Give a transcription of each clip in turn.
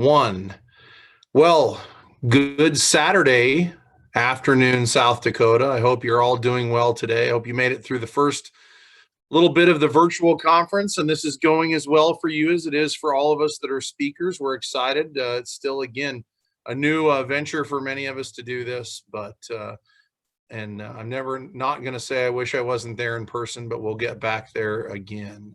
One. Well, good Saturday afternoon, South Dakota. I hope you're all doing well today. I hope you made it through the first little bit of the virtual conference, and this is going as well for you as it is for all of us that are speakers. We're excited. It's still, again, a new venture for many of us to do this, but I'm never not going to say I wish I wasn't there in person, but we'll get back there again.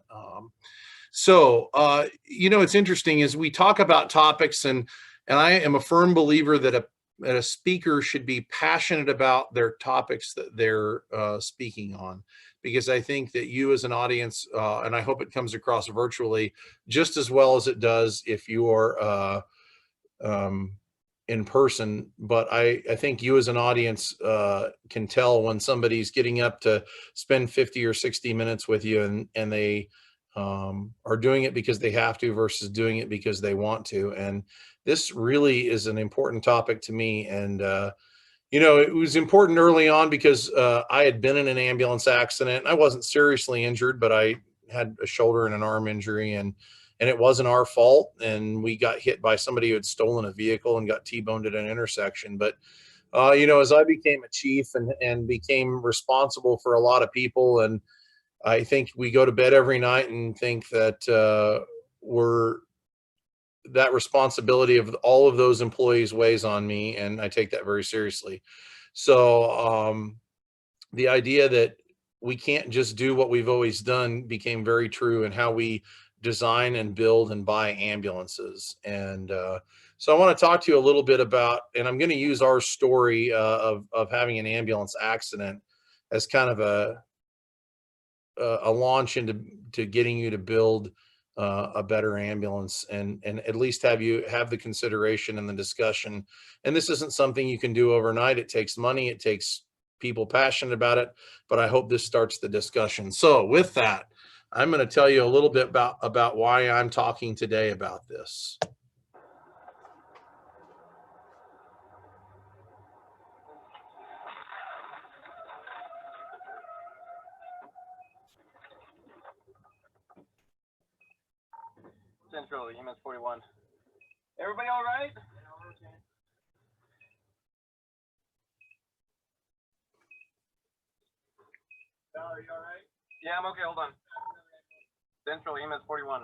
It's interesting as we talk about topics, and I am a firm believer that a speaker should be passionate about their topics that they're speaking on, because I think that you as an audience, and I hope it comes across virtually just as well as it does if you are in person, but I think you as an audience can tell when somebody's getting up to spend 50 or 60 minutes with you, and they are doing it because they have to versus doing it because they want to. And this really is an important topic to me. And it was important early on because I had been in an ambulance accident. I wasn't seriously injured, but I had a shoulder and an arm injury, and it wasn't our fault. And we got hit by somebody who had stolen a vehicle and got T-boned at an intersection. But as I became a chief and became responsible for a lot of people, and I think we go to bed every night and think that that responsibility of all of those employees weighs on me, and I take that very seriously. So the idea that we can't just do what we've always done became very true in how we design and build and buy ambulances. And so I want to talk to you a little bit about, and I'm going to use our story of having an ambulance accident as kind of a launch into getting you to build a better ambulance, and at least have the consideration and the discussion. And this isn't something you can do overnight. It takes money. It takes people passionate about it, but I hope this starts the discussion. So with that, I'm going to tell you a little bit about why I'm talking today about this. Central, EMS 41. Everybody all right? Are you all right? Yeah, I'm okay. Hold on. Central, EMS 41.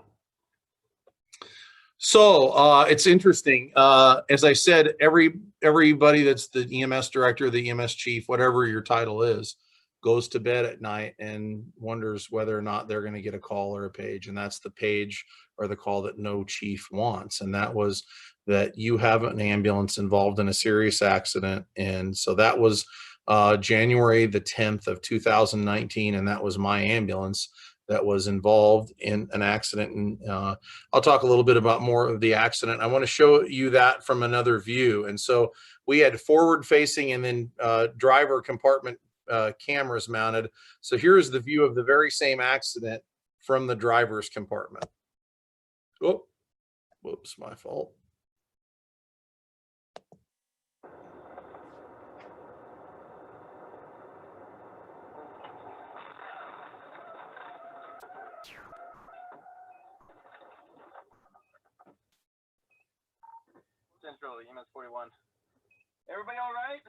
So it's interesting. As I said, everybody that's the EMS director, the EMS chief, whatever your title is, goes to bed at night and wonders whether or not they're going to get a call or a page. And that's the page or the call that no chief wants. And that was that you have an ambulance involved in a serious accident. And so that was January the 10th of 2019. And that was my ambulance that was involved in an accident. And I'll talk a little bit about more of the accident. I want to show you that from another view. And so we had forward facing and then driver compartment cameras mounted. So here's the view of the very same accident from the driver's compartment. Oh, whoops, my fault. Central, EMS 41. Everybody all right?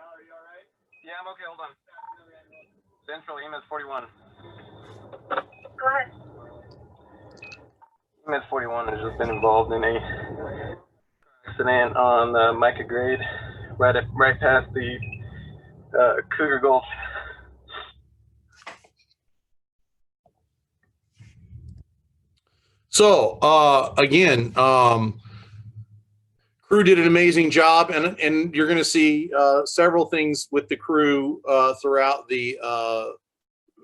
Are you all right? Yeah, I'm okay. Hold on. Central, EMS 41. Go ahead. EMS 41 has just been involved in a accident on Micah Grade, right past the Cougar Gulch. So again, crew did an amazing job, and you're going to see several things with the crew throughout the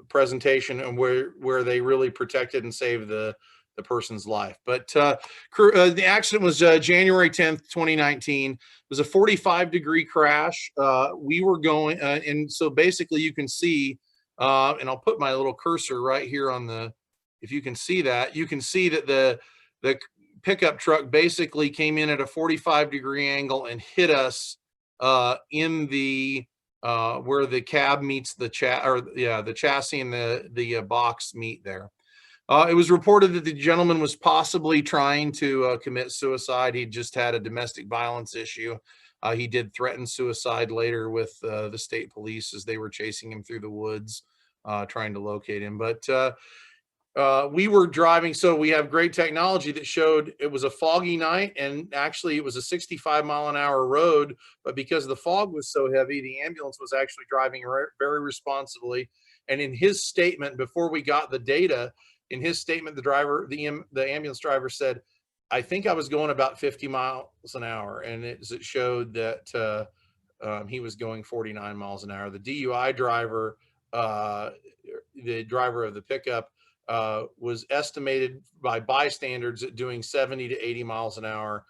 presentation, and where they really protected and saved the person's life. But the accident was January 10th, 2019. It was a 45-degree crash. We were going, and so basically you can see, and I'll put my little cursor right here on the, if you can see that, you can see that the pickup truck basically came in at a 45-degree angle and hit us in the where the cab meets the the chassis and the box meet there. It was reported that the gentleman was possibly trying to commit suicide. He just had a domestic violence issue. He did threaten suicide later with the state police as they were chasing him through the woods, trying to locate him. But we were driving, so we have great technology that showed it was a foggy night, and actually it was a 65-mile-an-hour road, but because the fog was so heavy, the ambulance was actually driving very responsibly. And in his statement, before we got the data, in his statement, the ambulance driver said, "I think I was going about 50 miles an hour," and it showed that he was going 49 miles an hour. The DUI driver, the driver of the pickup, was estimated by bystanders at doing 70 to 80 miles an hour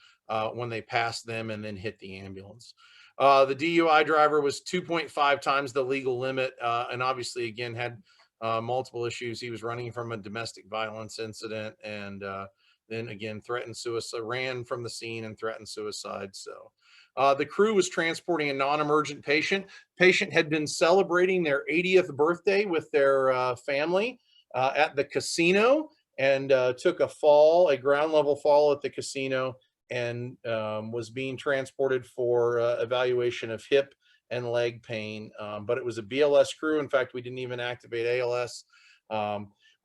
when they passed them and then hit the ambulance. The DUI driver was 2.5 times the legal limit, and obviously, again, had multiple issues. He was running from a domestic violence incident, and then again, threatened suicide, ran from the scene and threatened suicide. So the crew was transporting a non-emergent patient. Patient had been celebrating their 80th birthday with their family at the casino, and took a ground level fall at the casino, and was being transported for evaluation of hip and leg pain. But it was a BLS crew. In fact, we didn't even activate ALS.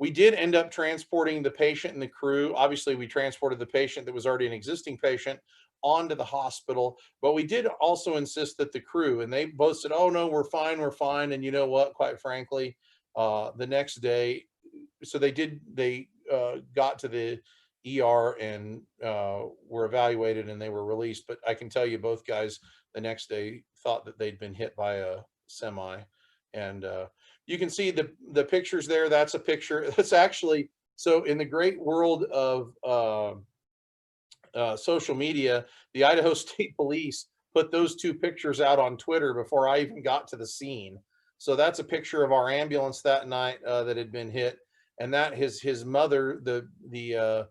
We did end up transporting the patient and the crew. Obviously, we transported the patient that was already an existing patient onto the hospital, but we did also insist that the crew, and they both said, "Oh no, we're fine, we're fine." And you know what, quite frankly, the next day, so they got to the ER and were evaluated, and they were released. But I can tell you, both guys the next day thought that they'd been hit by a semi. And you can see the pictures there. That's a picture. That's actually, so in the great world of social media, the Idaho State Police put those two pictures out on Twitter before I even got to the scene. So that's a picture of our ambulance that night that had been hit, and that is his mother, the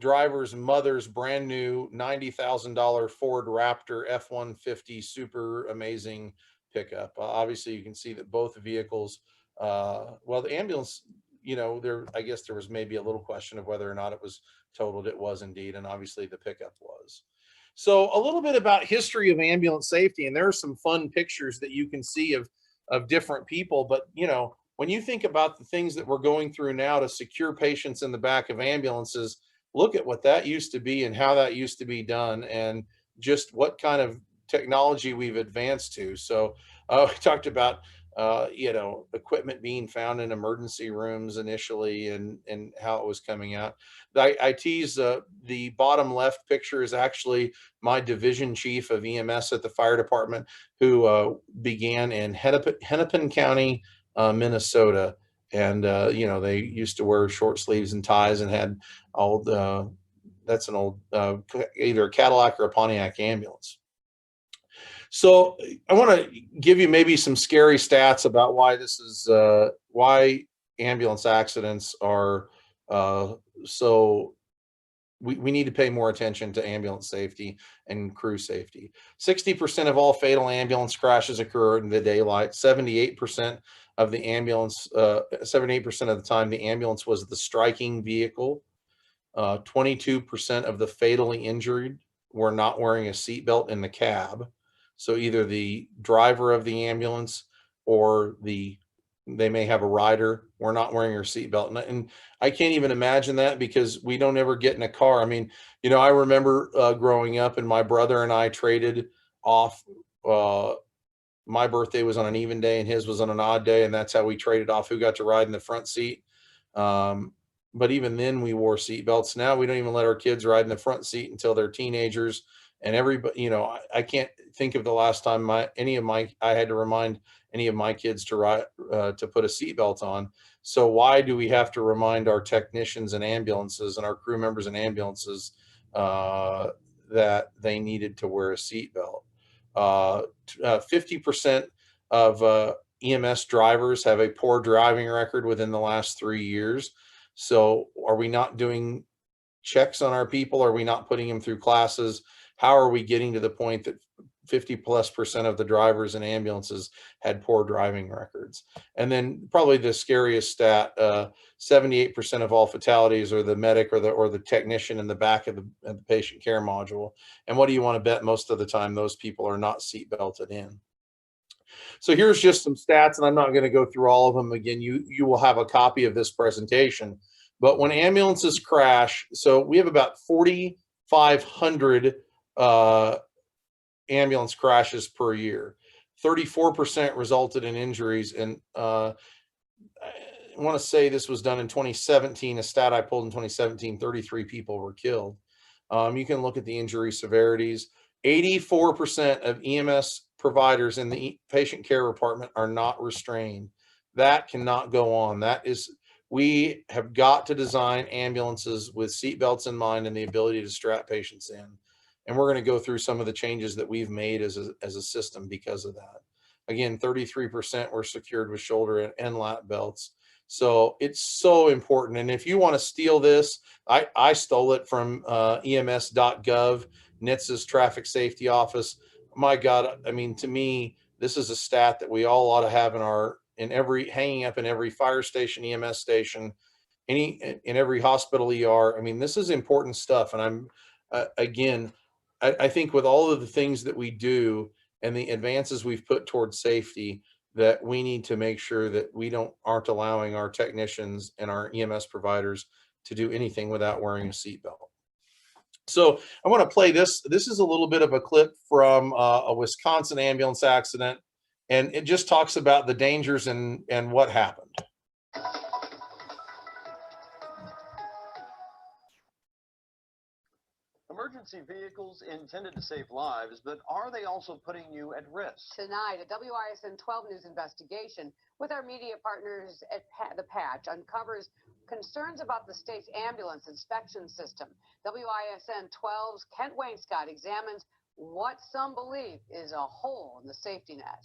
driver's mother's brand new $90,000 Ford Raptor F-150 super amazing pickup. Obviously, you can see that both vehicles, well, the ambulance, I guess there was maybe a little question of whether or not it was totaled. It was indeed, and obviously the pickup was. So a little bit about history of ambulance safety, and there are some fun pictures that you can see of different people. But when you think about the things that we're going through now to secure patients in the back of ambulances, look at what that used to be and how that used to be done, and just what kind of technology we've advanced to. So we talked about equipment being found in emergency rooms initially, and how it was coming out. I tease, the bottom left picture is actually my division chief of EMS at the fire department, who began in Hennepin County, Minnesota. And they used to wear short sleeves and ties, and had old that's an old either a Cadillac or a Pontiac ambulance. So I want to give you maybe some scary stats about why this is why ambulance accidents are so we need to pay more attention to ambulance safety and crew safety. 60% of all fatal ambulance crashes occur in the daylight. 78% of the ambulance, 78% of the time, the ambulance was the striking vehicle. 22% of the fatally injured were not wearing a seatbelt in the cab. So either the driver of the ambulance or they may have a rider, we're not wearing your seatbelt. And I can't even imagine that, because we don't ever get in a car. I mean, I remember growing up, and my brother and I traded off. My birthday was on an even day and his was on an odd day, and that's how we traded off who got to ride in the front seat. But even then, we wore seatbelts. Now we don't even let our kids ride in the front seat until they're teenagers. And everybody, I can't think of the last time I had to remind any of my kids to ride to put a seatbelt on. So why do we have to remind our technicians and ambulances and our crew members and ambulances that they needed to wear a seatbelt? 50% of EMS drivers have a poor driving record within the last 3 years. So are we not doing checks on our people? Are we not putting them through classes? How are we getting to the point that 50+% of the drivers in ambulances had poor driving records. And then probably the scariest stat, 78% of all fatalities are the medic or the technician in the back of the patient care module. And what do you want to bet? Most of the time, those people are not seat belted in. So here's just some stats, and I'm not going to go through all of them again. You will have a copy of this presentation. But when ambulances crash, so we have about 4,500 ambulance crashes per year. 34% resulted in injuries, and I want to say this was done in 2017. A stat I pulled in 2017: 33 people were killed. You can look at the injury severities. 84% of EMS providers in the patient care department are not restrained. That cannot go on. We have got to design ambulances with seat belts in mind and the ability to strap patients in. And we're going to go through some of the changes that we've made as a system because of that. Again, 33% were secured with shoulder and lap belts. So it's so important. And if you want to steal this, I stole it from EMS.gov, NHTSA's traffic safety office. My God, I mean, to me, this is a stat that we all ought to have hanging up in every fire station, EMS station, in every hospital ER. I mean, this is important stuff. And I'm, again, I think with all of the things that we do and the advances we've put towards safety, that we need to make sure that we aren't allowing our technicians and our EMS providers to do anything without wearing a seatbelt. So I want to play this. This is a little bit of a clip from a Wisconsin ambulance accident, and it just talks about the dangers and what happened. Emergency vehicles intended to save lives, but are they also putting you at risk? Tonight, a WISN 12 News investigation with our media partners at The Patch uncovers concerns about the state's ambulance inspection system. WISN 12's Kent Wainscott examines what some believe is a hole in the safety net.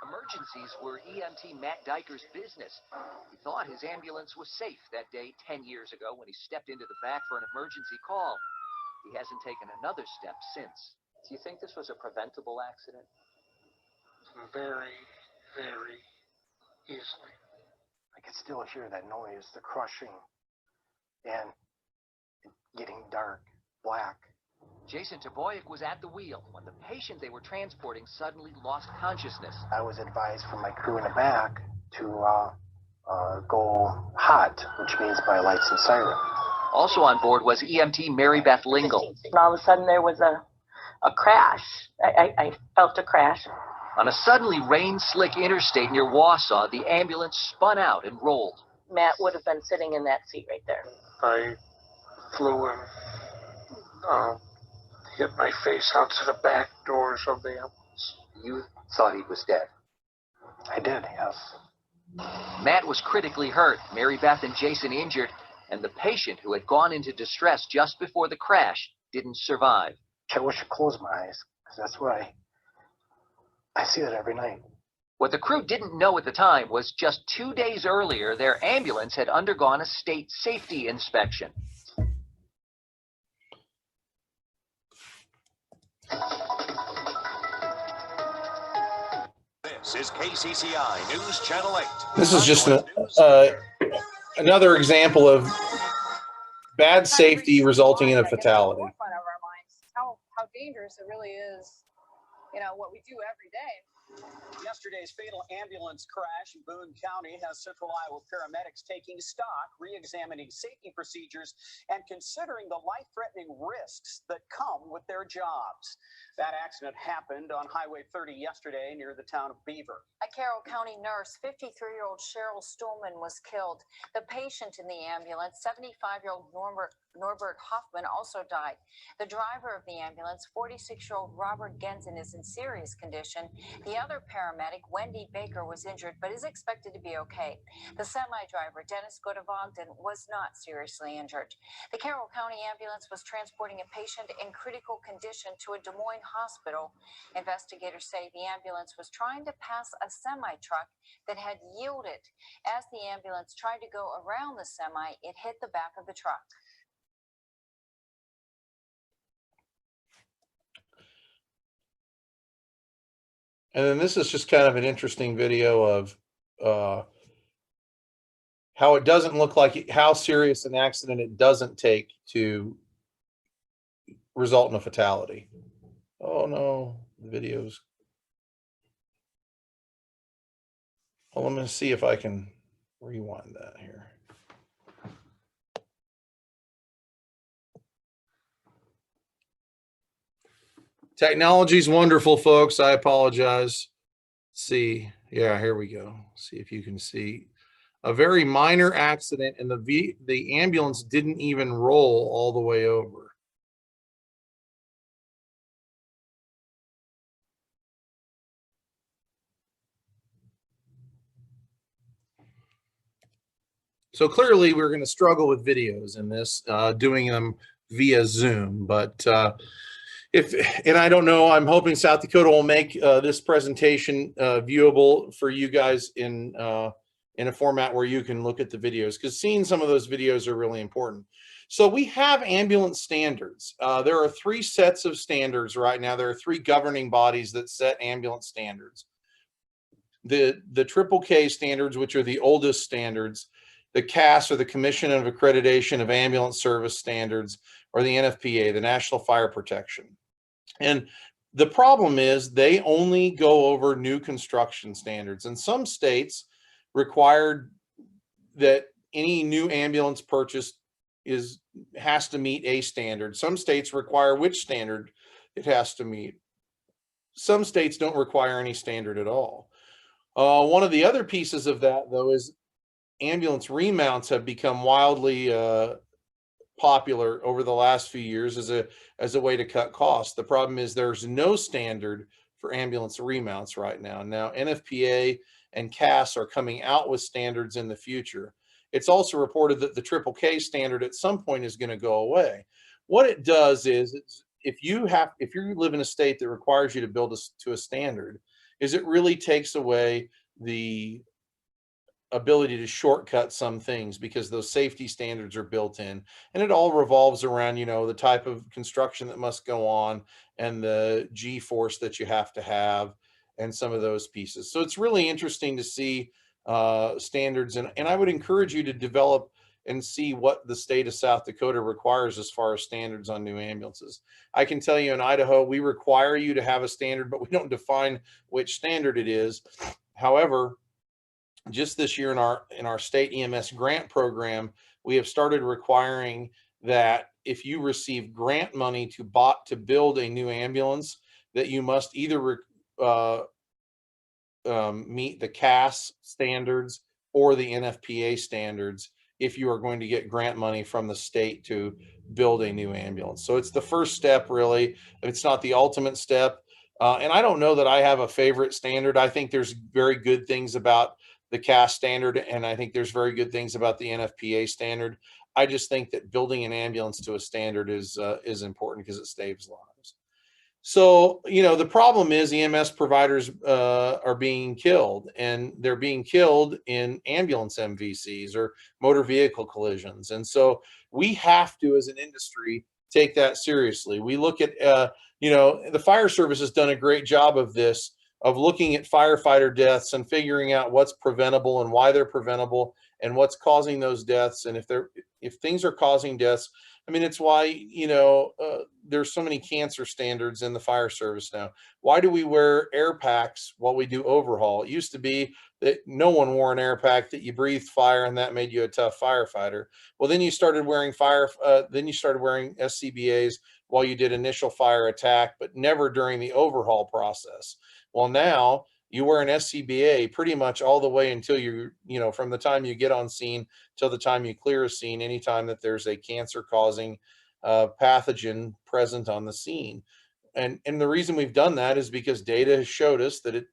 Emergencies were EMT Matt Diker's business. He thought his ambulance was safe that day 10 years ago when he stepped into the back for an emergency call. He hasn't taken another step since. Do you think this was a preventable accident? Very, very easily. I could still hear that noise, the crushing, and getting dark, black. Jason Taboyek was at the wheel when the patient they were transporting suddenly lost consciousness. I was advised from my crew in the back to go hot, which means by lights and siren. Also on board was EMT Mary Beth Lingle. All of a sudden there was a crash. I felt a crash. On a suddenly rain-slick interstate near Wausau, the ambulance spun out and rolled. Matt would have been sitting in that seat right there. I flew and hit my face out to the back doors of the ambulance. You thought he was dead? I did, yes. Matt was critically hurt, Mary Beth and Jason injured, and the patient who had gone into distress just before the crash didn't survive. I wish I closed my eyes, because that's what I see that every night. What the crew didn't know at the time was just 2 days earlier, their ambulance had undergone a state safety inspection. This is KCCI News Channel 8. This is just another example of bad safety resulting in a fatality. How dangerous it really is, what we do every day. Yesterday's fatal ambulance crash in Boone County has Central Iowa paramedics taking stock, re-examining safety procedures, and considering the life-threatening risks that come with their jobs. That accident happened on Highway 30 yesterday near the town of Beaver. A Carroll County nurse, 53-year-old Cheryl Stuhlman, was killed. The patient in the ambulance, 75-year-old Norbert Hoffman, also died. The driver of the ambulance, 46-year-old Robert Gensen, is in serious condition. The other paramedic, Wendy Baker, was injured but is expected to be okay. The semi-driver, Dennis Godevogden, was not seriously injured. The Carroll County ambulance was transporting a patient in critical condition to a Des Moines hospital. Investigators say the ambulance was trying to pass a semi-truck that had yielded. As the ambulance tried to go around the semi, it hit the back of the truck. And then this is just kind of an interesting video of how it doesn't look like how serious an accident it doesn't take to result in a fatality. Oh no, the videos. Well, I'm going to see if I can rewind that here. Technology's wonderful, folks. I apologize. See, yeah, here we go. See if you can see a very minor accident, and the ambulance didn't even roll all the way over. So clearly we're going to struggle with videos in this, doing them via Zoom, but and I don't know, I'm hoping South Dakota will make this presentation viewable for you guys in a format where you can look at the videos, because seeing some of those videos are really important. So we have ambulance standards. There are 3 sets of standards right now. There are 3 governing bodies that set ambulance standards. The Triple K standards, which are the oldest standards, the CAS, or the Commission of Accreditation of Ambulance Service Standards, or the NFPA, the National Fire Protection. And the problem is they only go over new construction standards, and some states required that any new ambulance purchased has to meet a standard. Some states require which standard it has to meet. Some states don't require any standard at all. One of the other pieces of that, though, is ambulance remounts have become wildly popular over the last few years as a way to cut costs. The problem is there's no standard for ambulance remounts right now. Now NFPA and CAS are coming out with standards in the future. It's also reported that the Triple K standard at some point is going to go away. What it does is, if you live in a state that requires you to build to a standard, is it really takes away the ability to shortcut some things, because those safety standards are built in, and it all revolves around, the type of construction that must go on and the G-force that you have to have and some of those pieces. So it's really interesting to see standards, and I would encourage you to develop and see what the state of South Dakota requires as far as standards on new ambulances. I can tell you in Idaho, we require you to have a standard, but we don't define which standard it is. However, just this year in our state EMS grant program, we have started requiring that if you receive grant money to build a new ambulance, that you must either meet the CAS standards or the NFPA standards if you are going to get grant money from the state to build a new ambulance. So it's the first step, really. It's not the ultimate step. And I don't know that I have a favorite standard. I think there's very good things about the CAS standard, and I think there's very good things about the NFPA standard. I just think that building an ambulance to a standard is important because it saves lives. So, the problem is EMS providers are being killed, and they're being killed in ambulance MVCs or motor vehicle collisions. And so we have to, as an industry, take that seriously. We look at, the fire service has done a great job of this, of looking at firefighter deaths and figuring out what's preventable and why they're preventable and what's causing those deaths. And if things are causing deaths, I mean, it's why, there's so many cancer standards in the fire service now. Why do we wear air packs while we do overhaul? It used to be that no one wore an air pack, that you breathed fire and that made you a tough firefighter. Well, then you started wearing SCBAs while you did initial fire attack, but never during the overhaul process. Well, now you wear an SCBA pretty much all the way until from the time you get on scene till the time you clear a scene, anytime that there's a cancer-causing pathogen present on the scene. And the reason we've done that is because data has showed us that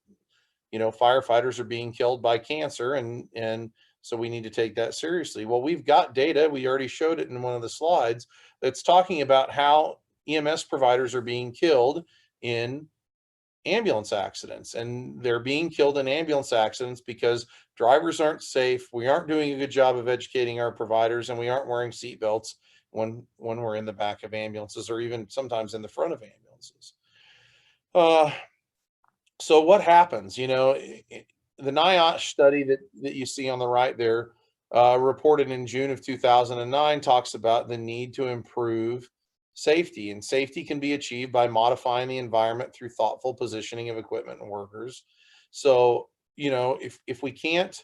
firefighters are being killed by cancer, and so we need to take that seriously. Well, we've got data, we already showed it in one of the slides, that's talking about how EMS providers are being killed in ambulance accidents, and they're being killed in ambulance accidents because drivers aren't safe, we aren't doing a good job of educating our providers, and we aren't wearing seat belts when we're in the back of ambulances, or even sometimes in the front of ambulances. So what happens? You know, the NIOSH study that you see on the right there, reported in June of 2009, talks about the need to improve safety, and safety can be achieved by modifying the environment through thoughtful positioning of equipment and workers. So, you know, if we can't,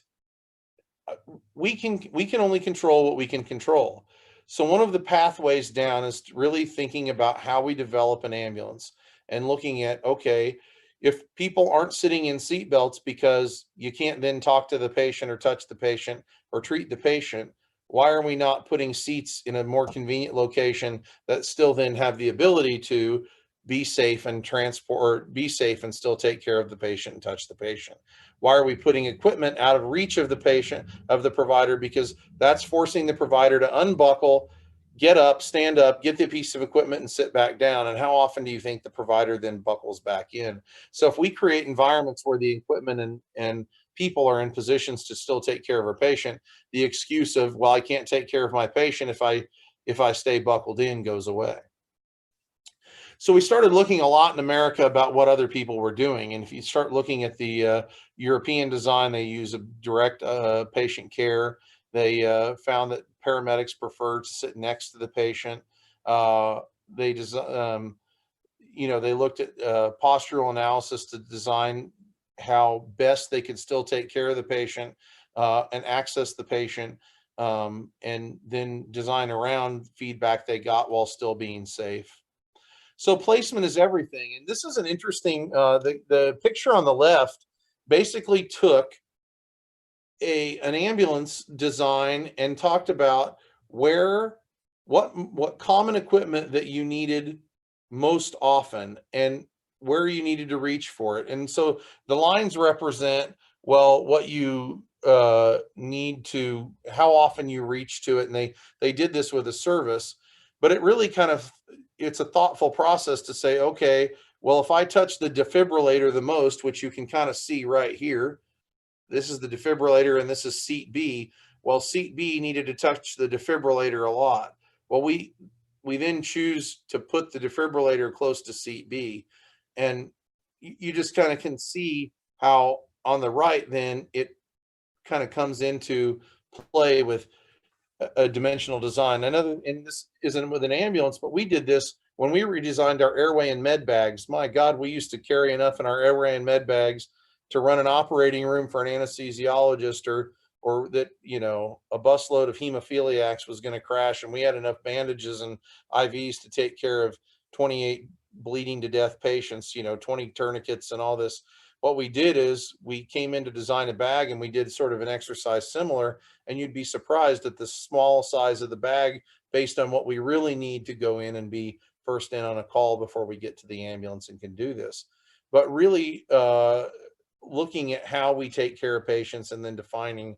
we can only control what we can control. So one of the pathways down is really thinking about how we develop an ambulance and looking at, okay, if people aren't sitting in seat belts because you can't then talk to the patient or touch the patient or treat the patient, why are we not putting seats in a more convenient location that still then have the ability to be safe and transport, or be safe and still take care of the patient and touch the patient? Why are we putting equipment out of reach of the patient, of the provider? Because that's forcing the provider to unbuckle, get up, stand up, get the piece of equipment and sit back down. And how often do you think the provider then buckles back in? So if we create environments where the equipment and people are in positions to still take care of our patient, the excuse of, well, I can't take care of my patient if I stay buckled in, goes away. So we started looking a lot in America about what other people were doing. And if you start looking at the European design, they use a direct patient care. They found that paramedics prefer to sit next to the patient. They you know, they looked at postural analysis to design how best they could still take care of the patient and access the patient, and then design around feedback they got while still being safe. So placement is everything. And this is an interesting, the picture on the left basically took an ambulance design and talked about what common equipment that you needed most often and where you needed to reach for it. And so the lines represent, well, what you need to, how often you reach to it. And they did this with a service, but it really kind of, it's a thoughtful process to say, okay, well, if I touch the defibrillator the most, which you can kind of see right here, this is the defibrillator and this is seat B. Well, seat B needed to touch the defibrillator a lot. Well, we then choose to put the defibrillator close to seat B. And you just kind of can see how on the right, then it kind of comes into play with a dimensional design. Another, and this isn't with an ambulance, but we did this when we redesigned our airway and med bags. My God, we used to carry enough in our airway and med bags to run an operating room for an anesthesiologist, or that, you know, a busload of hemophiliacs was going to crash and we had enough bandages and IVs to take care of 28 bleeding to death patients, you know, 20 tourniquets and all this. What we did is we came in to design a bag and we did sort of an exercise similar, and you'd be surprised at the small size of the bag based on what we really need to go in and be first in on a call before we get to the ambulance and can do this. But really looking at how we take care of patients and then defining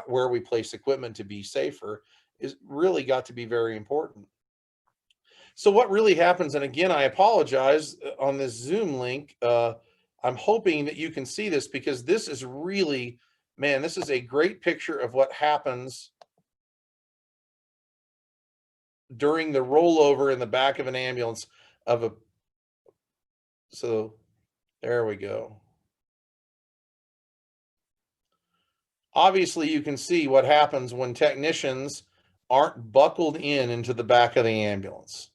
where we place equipment to be safer is really got to be very important. So what really happens, and again, I apologize on this Zoom link. I'm hoping that you can see this, because this is really, man, this is a great picture of what happens during the rollover in the back of an ambulance of a, so there we go. Obviously, you can see what happens when technicians aren't buckled in into the back of the ambulance.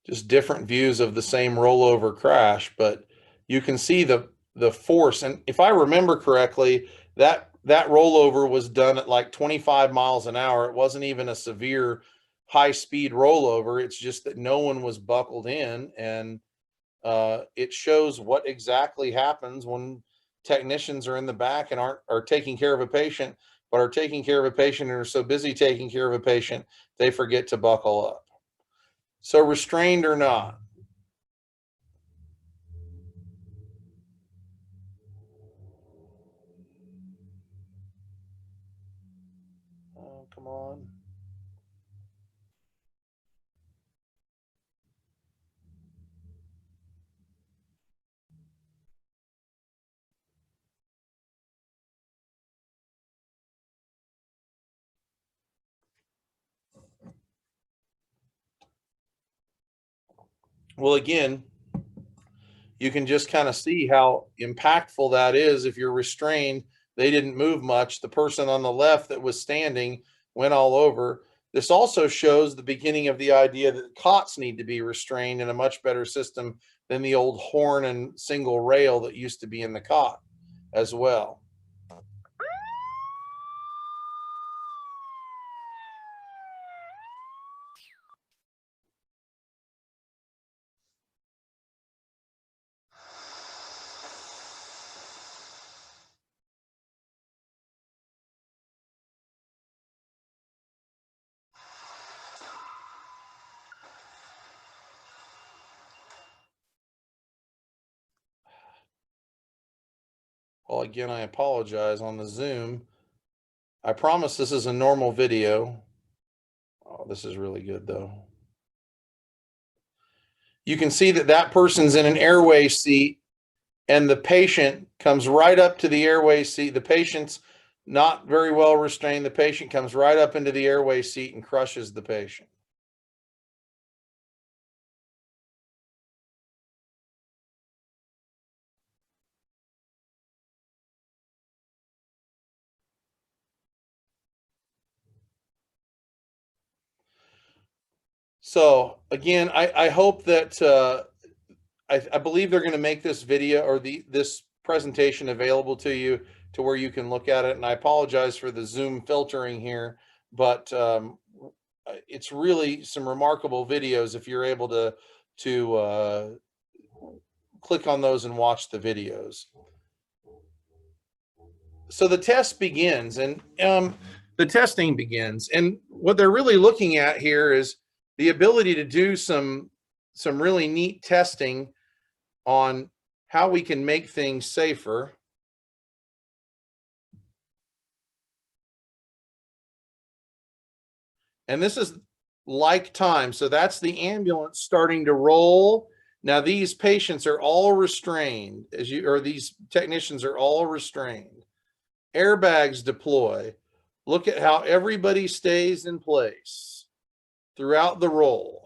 Just different views of the same rollover crash, but you can see the force. And if I remember correctly, that rollover was done at like 25 miles an hour. It wasn't even a severe high speed rollover. It's just that no one was buckled in, and it shows what exactly happens when technicians are in the back and are taking care of a patient, but are taking care of a patient and are so busy taking care of a patient they forget to buckle up. So restrained or not. Come on. Well, again, you can just kind of see how impactful that is. If you're restrained, they didn't move much. The person on the left that was standing went all over. This also shows the beginning of the idea that cots need to be restrained in a much better system than the old horn and single rail that used to be in the cot as well. Well, again, I apologize on the Zoom. I promise this is a normal video. Oh, this is really good though. You can see that that person's in an airway seat and the patient comes right up to the airway seat. The patient's not very well restrained. The patient comes right up into the airway seat and crushes the patient. So again, I hope that I believe they're going to make this video or this presentation available to you to where you can look at it. And I apologize for the Zoom filtering here, but it's really some remarkable videos if you're able to click on those and watch the videos. So the test begins, and the testing begins, and what they're really looking at here is the ability to do some really neat testing on how we can make things safer. And this is like time. So that's the ambulance starting to roll. Now these patients are all restrained, these technicians are all restrained. Airbags deploy. Look at how everybody stays in place throughout the roll.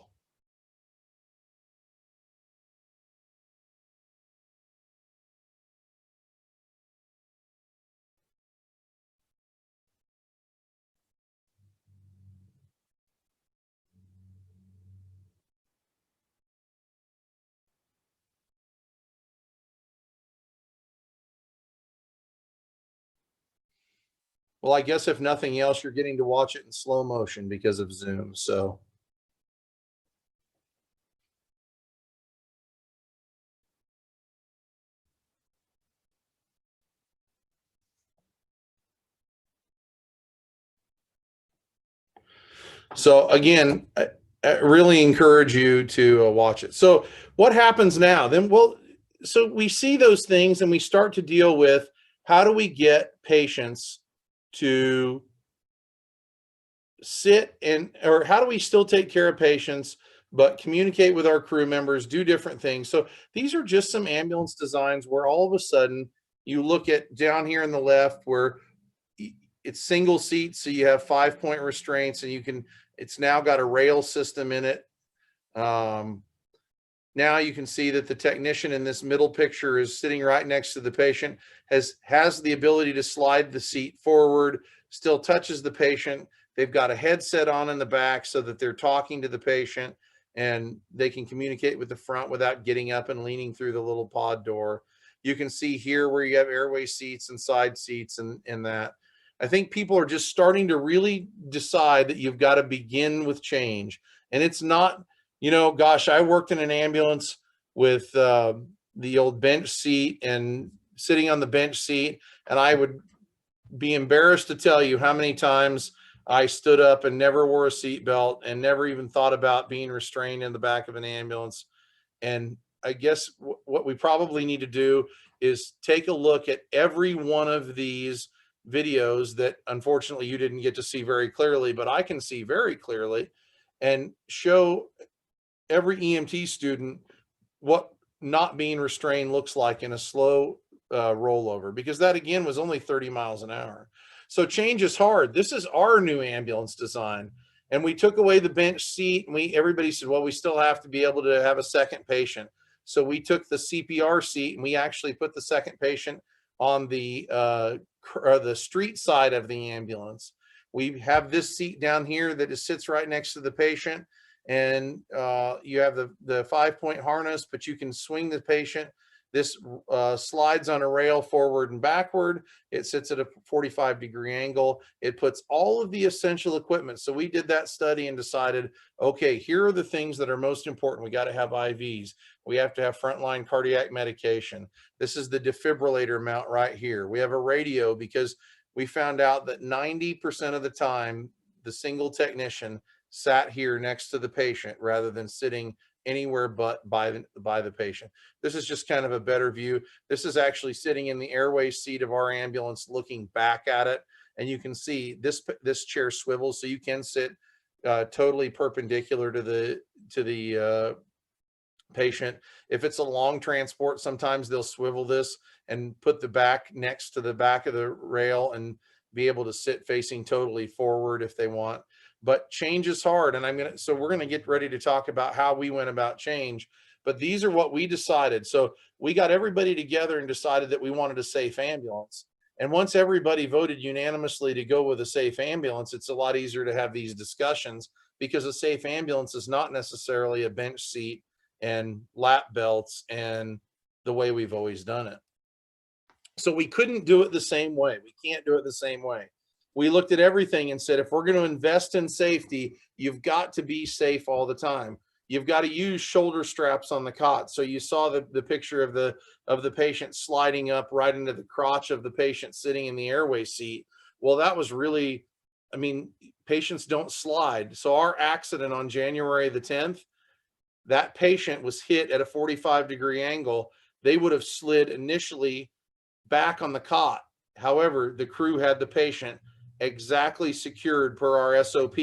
Well, I guess if nothing else, you're getting to watch it in slow motion because of Zoom. So again, I really encourage you to watch it. So what happens now? Then, well, so we see those things and we start to deal with how do we get patients to sit or how do we still take care of patients, but communicate with our crew members, do different things. So these are just some ambulance designs where all of a sudden you look at down here in the left where it's single seat. So you have 5-point restraints and it's now got a rail system in it. Now you can see that the technician in this middle picture is sitting right next to the patient, has the ability to slide the seat forward, still touches the patient. They've got a headset on in the back so that they're talking to the patient and they can communicate with the front without getting up and leaning through the little pod door. You can see here where you have airway seats and side seats and that. I think people are just starting to really decide that you've got to begin with change. And it's not, gosh, I worked in an ambulance with the old bench seat and sitting on the bench seat. And I would be embarrassed to tell you how many times I stood up and never wore a seatbelt and never even thought about being restrained in the back of an ambulance. And I guess what we probably need to do is take a look at every one of these videos that unfortunately you didn't get to see very clearly, but I can see very clearly, and show every EMT student what not being restrained looks like in a slow rollover, because that again was only 30 miles an hour. So change is hard. This is our new ambulance design. And we took away the bench seat, and everybody said, well, we still have to be able to have a second patient. So we took the CPR seat and we actually put the second patient on the street side of the ambulance. We have this seat down here that sits right next to the patient, and you have the 5-point harness, but you can swing the patient. This slides on a rail forward and backward. It sits at a 45-degree angle. It puts all of the essential equipment. So we did that study and decided, okay, here are the things that are most important. We got to have IVs. We have to have frontline cardiac medication. This is the defibrillator mount right here. We have a radio, because we found out that 90% of the time, the single technician sat here next to the patient rather than sitting anywhere but by the patient. This is just kind of a better view. This is actually sitting in the airway seat of our ambulance, looking back at it, and you can see this chair swivels, so you can sit totally perpendicular to the patient. If it's a long transport, sometimes they'll swivel this and put the back next to the back of the rail and be able to sit facing totally forward if they want. But change is hard, and so we're gonna get ready to talk about how we went about change. But these are what we decided. So we got everybody together and decided that we wanted a safe ambulance. And once everybody voted unanimously to go with a safe ambulance, it's a lot easier to have these discussions, because a safe ambulance is not necessarily a bench seat and lap belts and the way we've always done it. So we couldn't do it the same way. We can't do it the same way. We looked at everything and said, if we're going to invest in safety, you've got to be safe all the time. You've got to use shoulder straps on the cot. So you saw the picture of the patient sliding up right into the crotch of the patient sitting in the airway seat. Well, that was really, patients don't slide. So our accident on January the 10th, that patient was hit at a 45-degree angle. They would have slid initially back on the cot. However, the crew had the patient exactly secured per our SOP,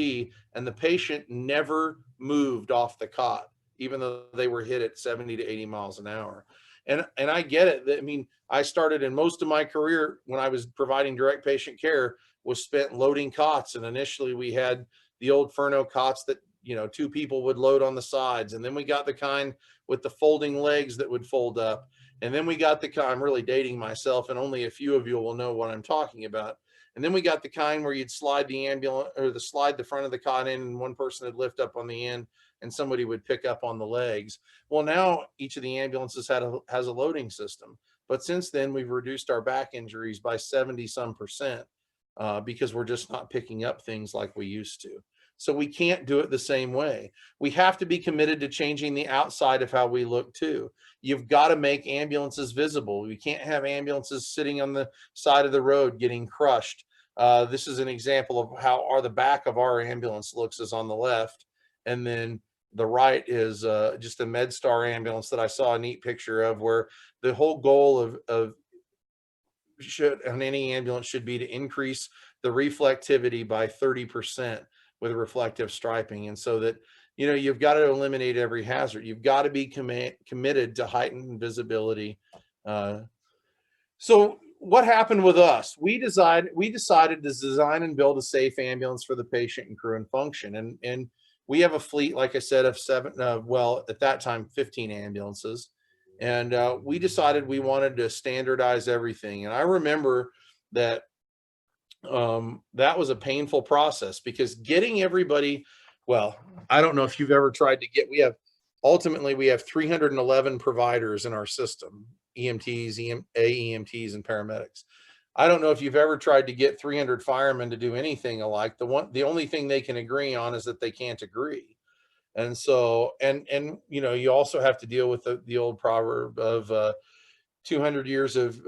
and the patient never moved off the cot, even though they were hit at 70 to 80 miles an hour. And I get it. I started in most of my career when I was providing direct patient care was spent loading cots. And initially we had the old Furno cots that, 2 people would load on the sides. And then we got the kind with the folding legs that would fold up. And then we got the kind, I'm really dating myself, and only a few of you will know what I'm talking about. And then we got the kind where you'd slide the ambulance, or slide the front of the cot in, and one person would lift up on the end and somebody would pick up on the legs. Well, now each of the ambulances has a loading system. But since then, we've reduced our back injuries by 70-some% because we're just not picking up things like we used to. So we can't do it the same way. We have to be committed to changing the outside of how we look too. You've got to make ambulances visible. We can't have ambulances sitting on the side of the road getting crushed. This is an example of how the back of our ambulance looks, is on the left. And then the right is just a MedStar ambulance that I saw a neat picture of, where the whole goal of any ambulance should be to increase the reflectivity by 30% with reflective striping. And so that, you've got to eliminate every hazard. You've got to be committed to heightened visibility. So what happened with us? We decided to design and build a safe ambulance for the patient and crew and function. And we have a fleet, like I said, of 7, well, at that time, 15 ambulances. And we decided we wanted to standardize everything. And I remember that that was a painful process, because getting everybody, well, I don't know if you've ever tried to we have 311 providers in our system, EMTs, AEMTs, and paramedics. I don't know if you've ever tried to get 300 firemen to do anything alike. The only thing they can agree on is that they can't agree. And so, and you also have to deal with the old proverb of 200 years of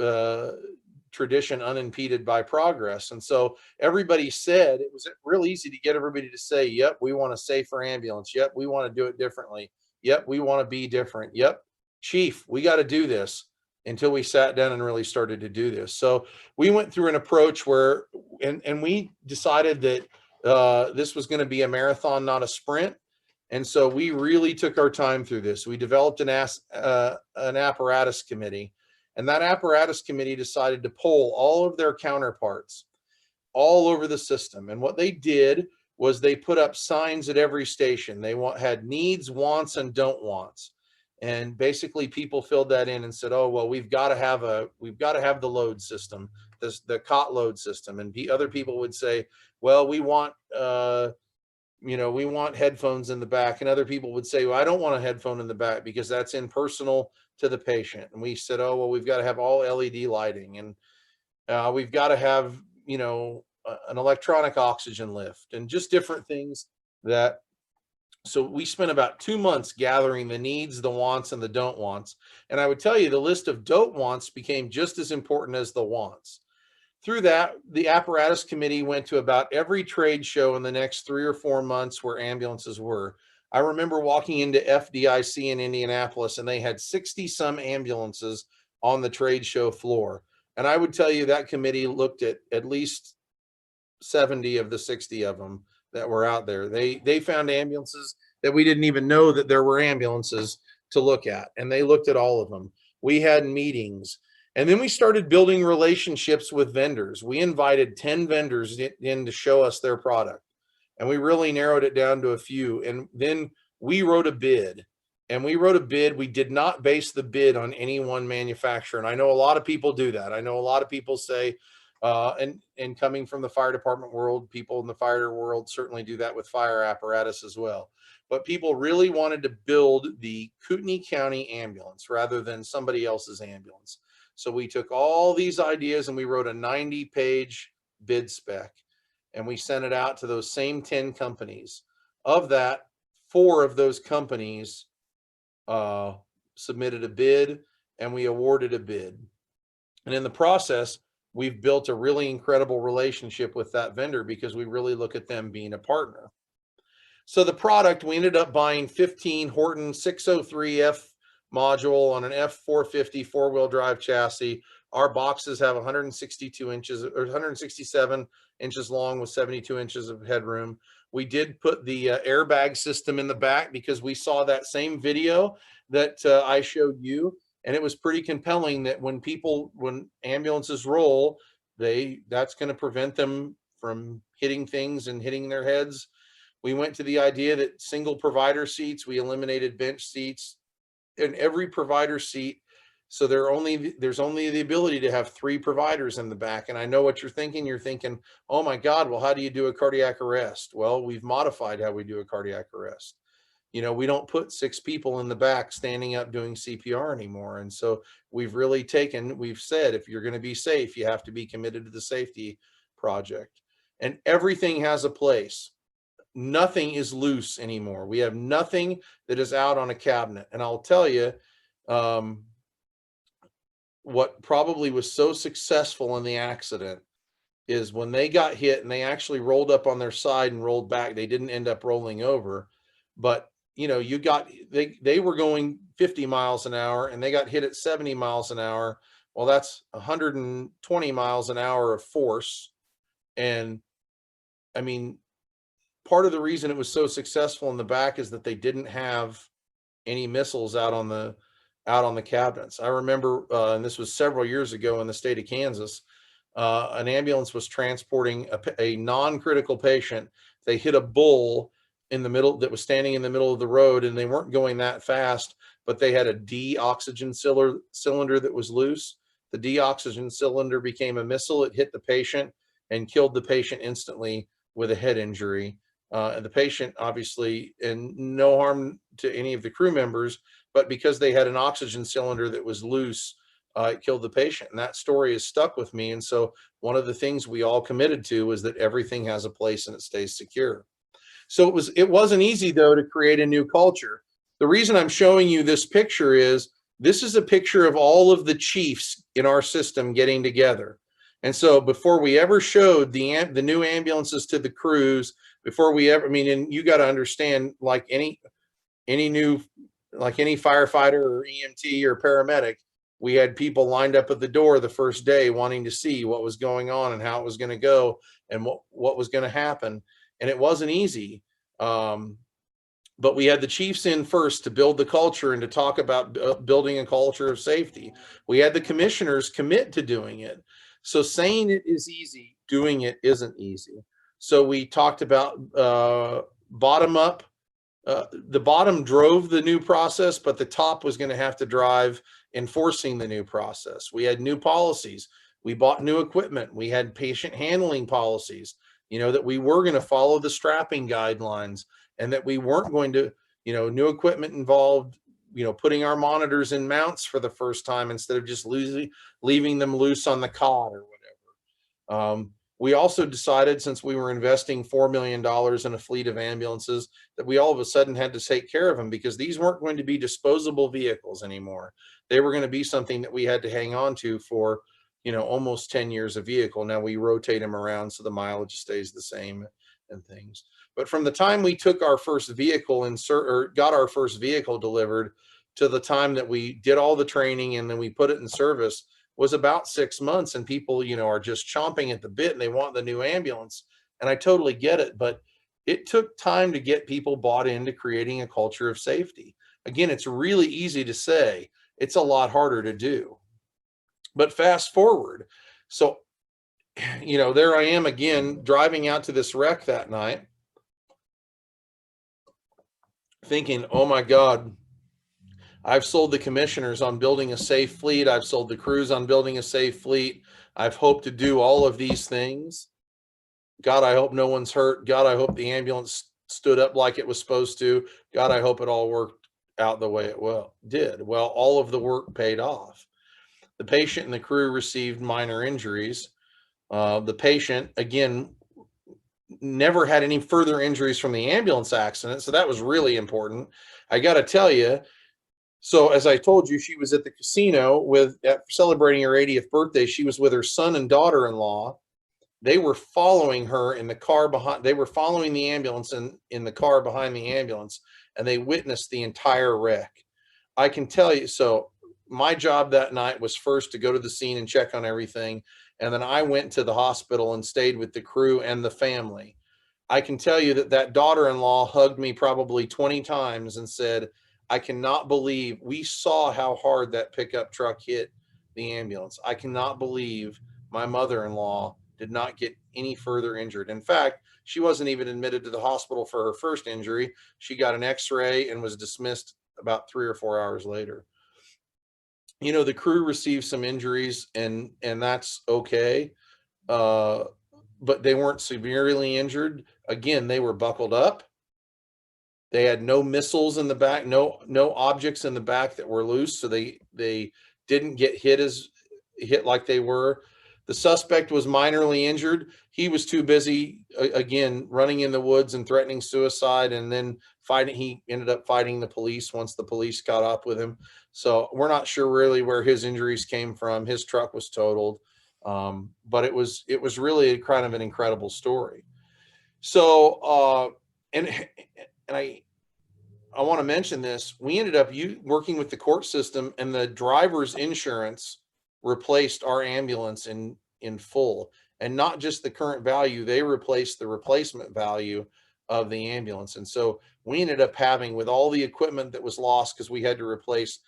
tradition unimpeded by progress. And so everybody said, it was real easy to get everybody to say, yep, we want a safer ambulance. Yep, we want to do it differently. Yep, we want to be different. Yep, chief, we got to do this. until we sat down and really started to do this. So we went through an approach where, and we decided that this was going to be a marathon, not a sprint. And so we really took our time through this. We developed an apparatus committee, and that apparatus committee decided to poll all of their counterparts all over the system. And what they did was they put up signs at every station. They had needs, wants, and don't wants. And basically people filled that in and said, oh, well, we've got to have the load system, the cot load system. And other people would say, well, we want, we want headphones in the back. And other people would say, well, I don't want a headphone in the back because that's impersonal to the patient. And we said, oh, well, we've got to have all LED lighting, and we've got to have, an electronic oxygen lift, and just different things that. So we spent about 2 months gathering the needs, the wants, and the don't wants. And I would tell you the list of don't wants became just as important as the wants. Through that, the apparatus committee went to about every trade show in the next 3 or 4 months where ambulances were. I remember walking into FDIC in Indianapolis, and they had 60 some ambulances on the trade show floor. And I would tell you that committee looked at least 70 of the 60 of them that were out there. They found ambulances that we didn't even know that there were ambulances to look at, and they looked at all of them. We had meetings, and then we started building relationships with vendors. We invited 10 vendors in to show us their product, and we really narrowed it down to a few. And then we wrote a bid. We did not base the bid on any one manufacturer. And I know a lot of people do that. I know a lot of people say, and coming from the fire department world, people in the fire world certainly do that with fire apparatus as well. But people really wanted to build the Kootenai County ambulance rather than somebody else's ambulance. So we took all these ideas and we wrote a 90-page bid spec, and we sent it out to those same 10 companies. Of that, 4 of those companies submitted a bid, and we awarded a bid. And in the process, we've built a really incredible relationship with that vendor because we really look at them being a partner. So the product, we ended up buying 15 Horton 603F module on an F450 four-wheel drive chassis. Our boxes have 162 inches or 167 inches long with 72 inches of headroom. We did put the airbag system in the back because we saw that same video that I showed you. And it was pretty compelling that when ambulances roll, that's going to prevent them from hitting things and hitting their heads. We went to the idea that single provider seats, we eliminated bench seats in every provider seat. So there's only the ability to have 3 providers in the back. And I know what you're thinking. You're thinking, oh my God, well, how do you do a cardiac arrest? Well, we've modified how we do a cardiac arrest. We don't put 6 people in the back standing up doing CPR anymore. And so we've said, if you're going to be safe, you have to be committed to the safety project. And everything has a place. Nothing is loose anymore. We have nothing that is out on a cabinet. And I'll tell you, what probably was so successful in the accident is when they got hit and they actually rolled up on their side and rolled back, they didn't end up rolling over, but they were going 50 miles an hour and they got hit at 70 miles an hour. Well, that's 120 miles an hour of force. And I mean, part of the reason it was so successful in the back is that they didn't have any missiles out on the cabinets. I remember, and this was several years ago in the state of Kansas, an ambulance was transporting a non-critical patient. They hit a bull in the middle that was standing in the middle of the road, and they weren't going that fast, but they had a D-oxygen cylinder that was loose. The D-oxygen cylinder became a missile. It hit the patient and killed the patient instantly with a head injury. And the patient, obviously, and no harm to any of the crew members, but because they had an oxygen cylinder that was loose, it killed the patient. And that story has stuck with me. And so one of the things we all committed to was that everything has a place and it stays secure. So it wasn't easy, though, to create a new culture. The reason I'm showing you this picture is this is a picture of all of the chiefs in our system getting together. And so before we ever showed the new ambulances to the crews, before we ever, and you got to understand, like any firefighter or EMT or paramedic, We had people lined up at the door the first day wanting to see what was going on and how it was going to go and what was going to happen. And it wasn't easy. But we had the chiefs in first to build the culture and to talk about building a culture of safety. We had the commissioners commit to doing it. So saying it is easy, doing it isn't easy. So we talked about bottom up. The bottom drove the new process, but the top was going to have to drive enforcing the new process. We had new policies. We bought new equipment. We had patient handling policies, that we were going to follow the strapping guidelines and that we weren't going to, new equipment involved, putting our monitors in mounts for the first time instead of just leaving them loose on the cot or whatever. We also decided, since we were investing $4 million in a fleet of ambulances, that we all of a sudden had to take care of them, because these weren't going to be disposable vehicles anymore. They were going to be something that we had to hang on to for, almost 10 years of vehicle. Now we rotate them around so the mileage stays the same and things. But from the time we took our first vehicle got our first vehicle delivered to the time that we did all the training and then we put it in service was about 6 months. And people, are just chomping at the bit and they want the new ambulance. And I totally get it, but it took time to get people bought into creating a culture of safety. Again, it's really easy to say, it's a lot harder to do. But fast forward. So, there I am again, driving out to this wreck that night, thinking, oh my God, I've sold the commissioners on building a safe fleet. I've sold the crews on building a safe fleet. I've hoped to do all of these things. God, I hope no one's hurt. God, I hope the ambulance stood up like it was supposed to. God, I hope it all worked out the way it did. Well, all of the work paid off. The patient and the crew received minor injuries. The patient, again, never had any further injuries from the ambulance accident. So that was really important. I got to tell you, so as I told you, she was at the casino celebrating her 80th birthday. She was with her son and daughter-in-law. They were following her in the car behind. They were following the ambulance in the car behind the ambulance, and they witnessed the entire wreck. I can tell you, so my job that night was first to go to the scene and check on everything. And then I went to the hospital and stayed with the crew and the family. I can tell you that daughter-in-law hugged me probably 20 times and said, I cannot believe we saw how hard that pickup truck hit the ambulance. I cannot believe my mother-in-law did not get any further injured. In fact, she wasn't even admitted to the hospital for her first injury. She got an x-ray and was dismissed about 3 or 4 hours later. The crew received some injuries and that's okay. But they weren't severely injured. Again, they were buckled up. They had no missiles in the back, no objects in the back that were loose. So they didn't get hit like they were. The suspect was minorly injured. He was too busy, again, running in the woods and threatening suicide, and then fighting. He ended up fighting the police once the police caught up with him. So we're not sure really where his injuries came from. His truck was totaled. But it was really kind of an incredible story. So, and I want to mention this. We ended up working with the court system, and the driver's insurance replaced our ambulance in full, and not just the current value. They replaced the replacement value of the ambulance. And so we ended up having, with all the equipment that was lost, because we had to replace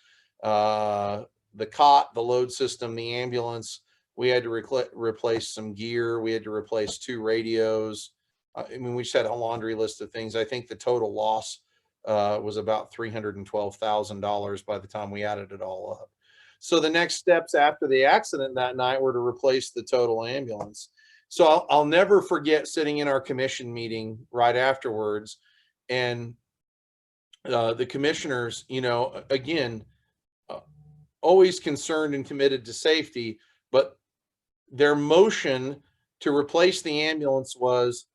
the cot, the load system, the ambulance. We had to replace some gear. We had to replace 2 radios. I mean, we just had a laundry list of things. I think the total loss was about $312,000 by the time we added it all up. So the next steps after the accident that night were to replace the total ambulance. So I'll never forget sitting in our commission meeting right afterwards, and the commissioners, again, always concerned and committed to safety, but their motion to replace the ambulance was,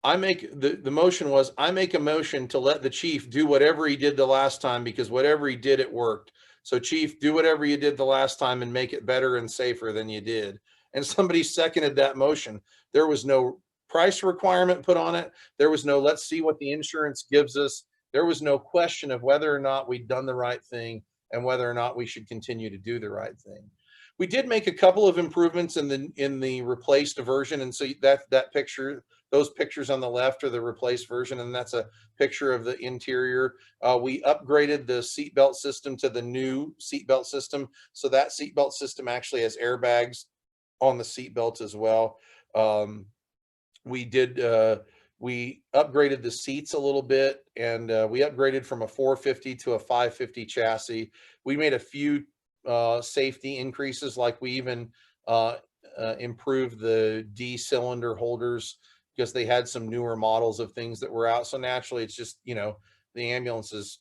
the motion was, I make a motion to let the chief do whatever he did the last time, because whatever he did, it worked. So chief, do whatever you did the last time and make it better and safer than you did. And somebody seconded that motion. There was no price requirement put on it. There was no, let's see what the insurance gives us. There was no question of whether or not we'd done the right thing and whether or not we should continue to do the right thing. We did make a couple of improvements in the replaced version, and so that picture, those pictures on the left are the replaced version, and that's a picture of the interior. We upgraded the seatbelt system to the new seatbelt system, so that seatbelt system actually has airbags on the seatbelts as well. We upgraded the seats a little bit, and we upgraded from a 450 to a 550 chassis. We made a few safety increases, like we even improved the D cylinder holders because they had some newer models of things that were out. So naturally, it's just, you know, the ambulance is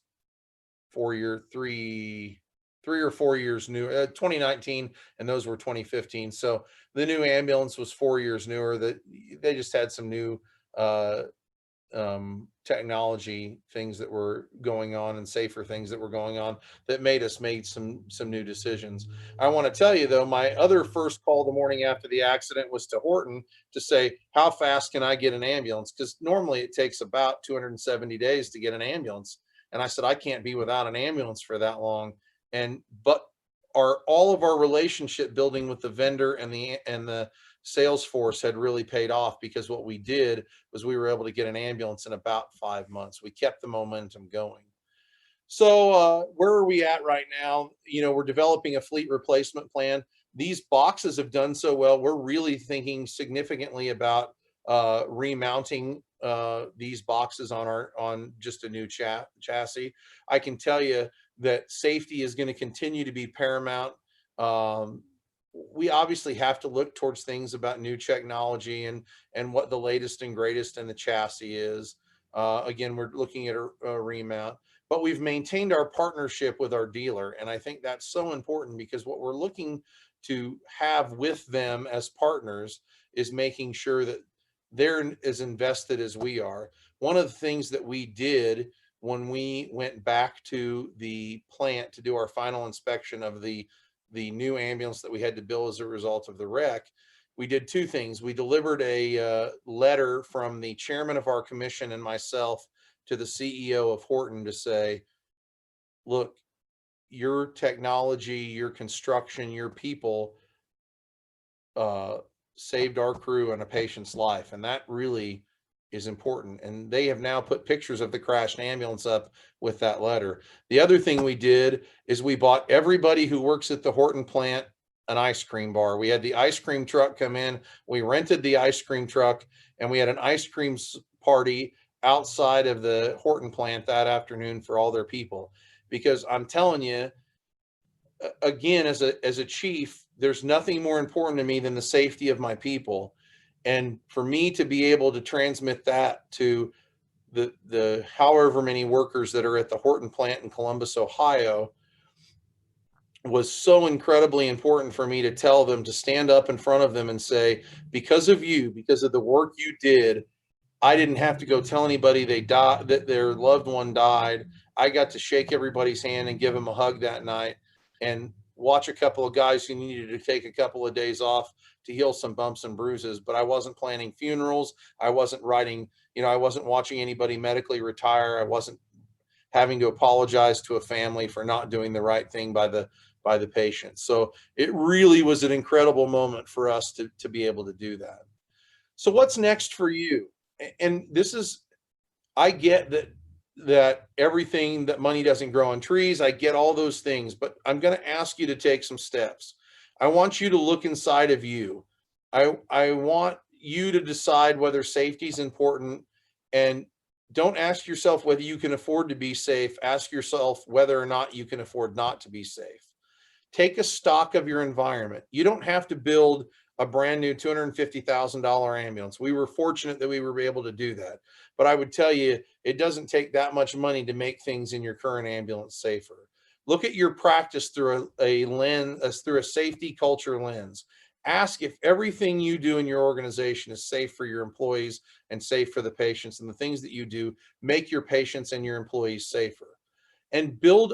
3 or 4 years new, 2019, and those were 2015. So the new ambulance was 4 years newer. That they just had some new technology things that were going on and safer things that were going on that made us make some new decisions. I want to tell you though, my other first call the morning after the accident was to Horton to say, how fast can I get an ambulance? Because normally it takes about 270 days to get an ambulance. And I said, I can't be without an ambulance for that long. But all of our relationship building with the vendor and the sales force had really paid off, because what we did was we were able to get an ambulance in about 5 months. We kept the momentum going. So where are we at right now? You know, we're developing a fleet replacement plan. These boxes have done so well. We're really thinking significantly about remounting these boxes on just a new chassis. I can tell you that safety is going to continue to be paramount. We obviously have to look towards things about new technology and what the latest and greatest in the chassis is. Again, we're looking at a remount, but we've maintained our partnership with our dealer. And I think that's so important, because what we're looking to have with them as partners is making sure that they're as invested as we are. One of the things that we did when we went back to the plant to do our final inspection of the new ambulance that we had to build as a result of the wreck, we did two things. We delivered a letter from the chairman of our commission and myself to the CEO of Horton to say, look, your technology, your construction, your people saved our crew and a patient's life. And that really is important. And they have now put pictures of the crashed ambulance up with that letter. The other thing we did is we bought everybody who works at the Horton plant an ice cream bar. We had the ice cream truck come in. We rented the ice cream truck, and we had an ice cream party outside of the Horton plant that afternoon for all their people. Because I'm telling you, again, as a chief, there's nothing more important to me than the safety of my people. And for me to be able to transmit that to the however many workers that are at the Horton plant in Columbus, Ohio, was so incredibly important for me to tell them, to stand up in front of them and say, because of you, because of the work you did, I didn't have to go tell anybody they died, that their loved one died. I got to shake everybody's hand and give them a hug that night, and watch a couple of guys who needed to take a couple of days off to heal some bumps and bruises. But I wasn't planning funerals. I wasn't writing, I wasn't watching anybody medically retire. I wasn't having to apologize to a family for not doing the right thing by the patient. So it really was an incredible moment for us to be able to do that. So what's next for you? And this is, I get that everything, that money doesn't grow on trees. I get all those things, but I'm going to ask you to take some steps. I want you to look inside of you. I want you to decide whether safety is important, and don't ask yourself whether you can afford to be safe. Ask yourself whether or not you can afford not to be safe. Take a stock of your environment. You don't have to build a brand new $250,000 ambulance. We were fortunate that we were able to do that. But I would tell you, it doesn't take that much money to make things in your current ambulance safer. Look at your practice through a lens, through a safety culture lens. Ask if everything you do in your organization is safe for your employees and safe for the patients, and the things that you do make your patients and your employees safer. And build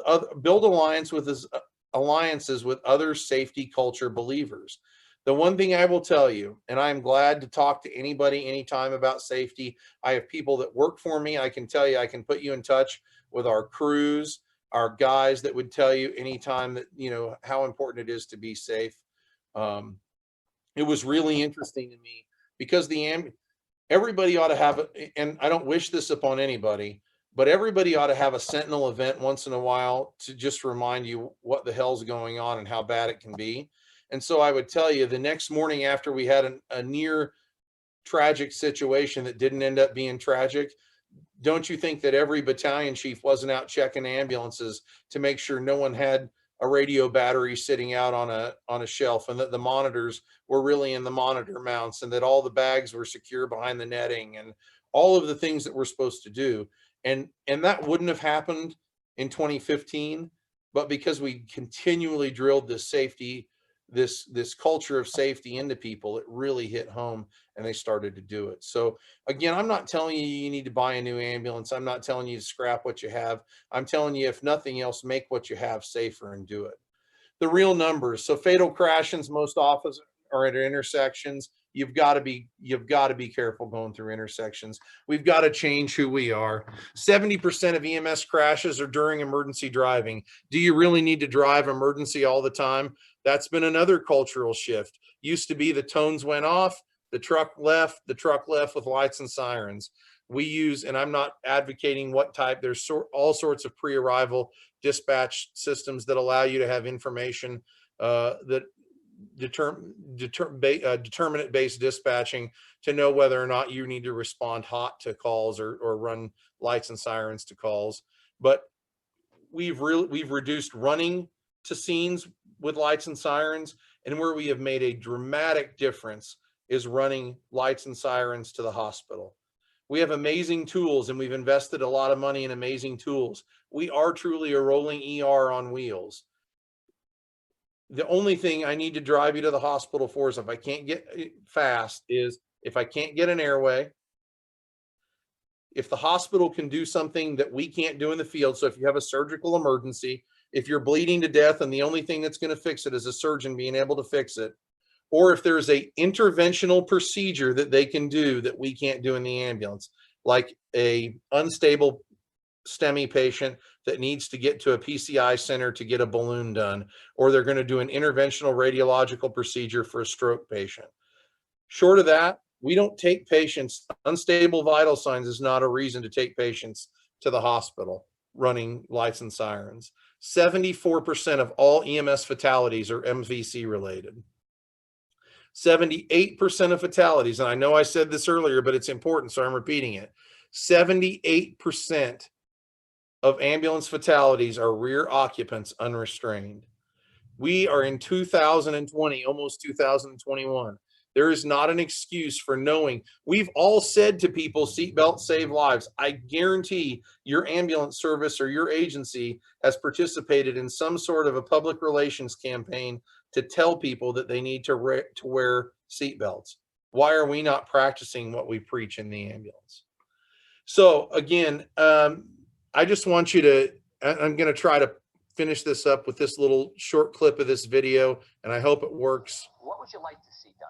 alliances with other safety culture believers. The one thing I will tell you, and I'm glad to talk to anybody anytime about safety. I have people that work for me. I can tell you, I can put you in touch with our crews our guys that would tell you anytime that, you know, how important it is to be safe. It was really interesting to me because everybody ought to have, and I don't wish this upon anybody, but everybody ought to have a sentinel event once in a while to just remind you what the hell's going on and how bad it can be. And so I would tell you, the next morning after we had a near tragic situation that didn't end up being tragic, don't you think that every battalion chief wasn't out checking ambulances to make sure no one had a radio battery sitting out on a shelf, and that the monitors were really in the monitor mounts, and that all the bags were secure behind the netting, and all of the things that we're supposed to do? And that wouldn't have happened in 2015, but because we continually drilled this safety, this culture of safety into people, it really hit home and they started to do it. So again, I'm not telling you need to buy a new ambulance. I'm not telling you to scrap what you have. I'm telling you, if nothing else, make what you have safer and do it. The real numbers. So fatal crashes most often are at intersections. You've got to be careful going through intersections. We've got to change who we are. 70% of EMS crashes are during emergency driving. Do you really need to drive emergency all the time? That's been another cultural shift. Used to be the tones went off, the truck left with lights and sirens. We use, and I'm not advocating what type, there's all sorts of pre-arrival dispatch systems that allow you to have information that determinate-based dispatching to know whether or not you need to respond hot to calls or run lights and sirens to calls. But we've reduced running to scenes with lights and sirens, and where we have made a dramatic difference is running lights and sirens to the hospital. We have amazing tools, and we've invested a lot of money in amazing tools. We are truly a rolling ER on wheels. The only thing I need to drive you to the hospital for is if I can't get fast, is if I can't get an airway, if the hospital can do something that we can't do in the field. So if you have a surgical emergency, if you're bleeding to death and the only thing that's going to fix it is a surgeon being able to fix it, or if there's a interventional procedure that they can do that we can't do in the ambulance, like a unstable STEMI patient that needs to get to a PCI center to get a balloon done, or they're going to do an interventional radiological procedure for a stroke patient. Short of that, we don't take patients. Unstable vital signs is not a reason to take patients to the hospital running lights and sirens. 74% of all EMS fatalities are MVC related. 78% of fatalities, and I know I said this earlier, but it's important, so I'm repeating it. 78% of ambulance fatalities are rear occupants unrestrained. We are in 2020, almost 2021. There is not an excuse for knowing. We've all said to people, seatbelts save lives. I guarantee your ambulance service or your agency has participated in some sort of a public relations campaign to tell people that they need to wear seatbelts. Why are we not practicing what we preach in the ambulance? So again, I just want you to, I'm going to try to finish this up with this little short clip of this video, and I hope it works. What would you like to see done?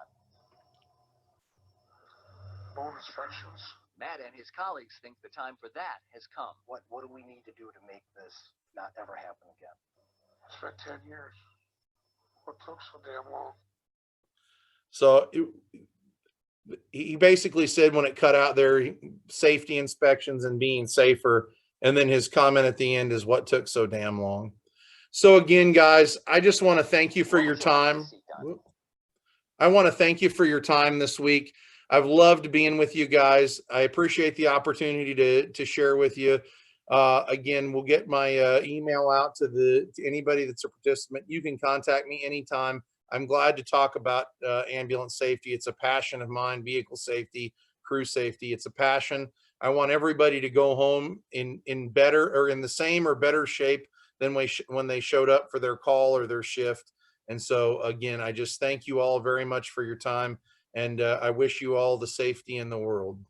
More inspections. Matt and his colleagues think the time for that has come. What do we need to do to make this not ever happen again? It's been 10 years. What took so damn long? So he basically said when it cut out there, safety inspections and being safer. And then his comment at the end is what took so damn long. So again, guys, I just want to thank you for your time. I want to thank you for your time this week. I've loved being with you guys. I appreciate the opportunity to share with you. Again, we'll get my email out to anybody that's a participant. You can contact me anytime. I'm glad to talk about ambulance safety. It's a passion of mine. Vehicle safety, crew safety. It's a passion. I want everybody to go home in better, or in the same or better shape than when they showed up for their call or their shift. And so again, I just thank you all very much for your time, and I wish you all the safety in the world.